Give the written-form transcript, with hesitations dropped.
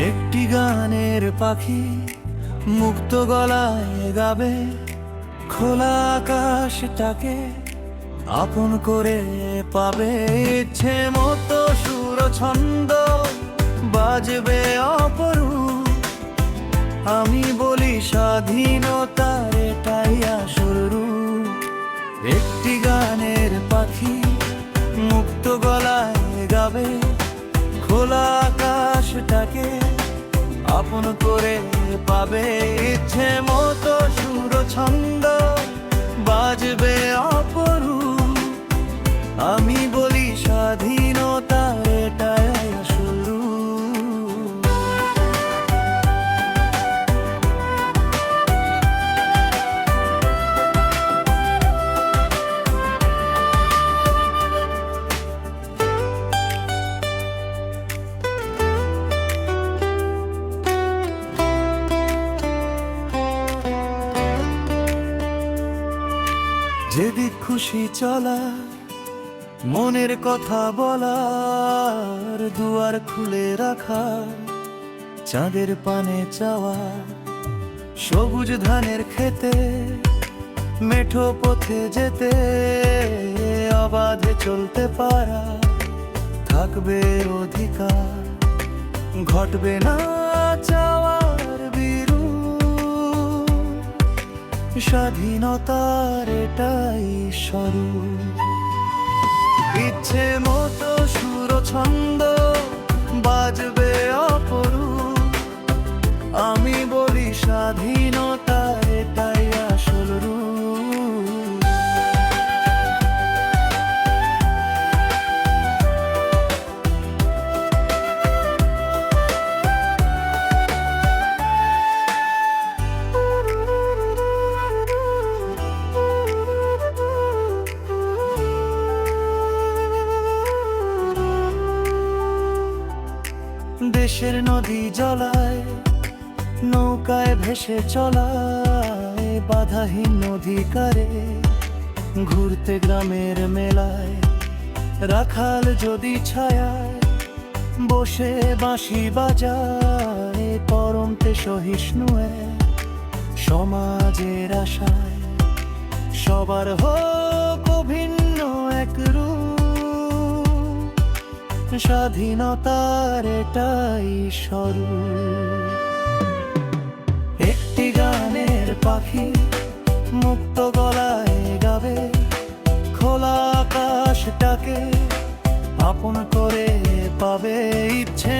একটি গানের পাখি মুক্ত গলায় গাবে, খোলা আকাশটাকে আপন করে পাবে। ইচ্ছে মতো সুর ছন্দ বাজবে অপরূপ, আমি বলি স্বাধীনতার এটাই আসল রূপ। একটি গানের পাখি মুক্ত গলায় গাবে, খোলা আকাশটাকে আপন করে পাবে। ইচ্ছে মতো সুর ছন্দ বাজবে অপরূপ, আমি বলি স্বাধীনতার এটাই আসল রূপ। যেদিক খুশি চলা, মনের কথা বলার দুয়ার খুলে রাখা, চাঁদের পানে চাওয়া, সবুজ ধানের খেতে, মেঠো পথে যেতে, অবাধে চলতে পারা থাকবে অধিকার, ঘটবে না চাওয়ার বিরূপ। স্বাধীনতার এটাই স্বরূপ। ইচ্ছে মতো সুর ছন্দ বাজবে অপরূপ, আমি বলি স্বাধীনতার এটাই আসল রূপ। দেশের নদী জলায় নৌকায় ভেসে চলায়, বাধাহীন অধিকারে ঘুরতে গ্রামের মেলায়, রাখাল যদি ছায়ায় বসে বাঁশি বাজায়, পরমতে সহিষ্ণু সমাজের আশায় সবার হোক ভিন্ন এক রূপ। স্বাধীনতার এটাই স্বরূপ। একটি গানের পাখি মুক্ত গলায় গাবে, খোলা আকাশটাকে আপন করে পাবে। ইচ্ছে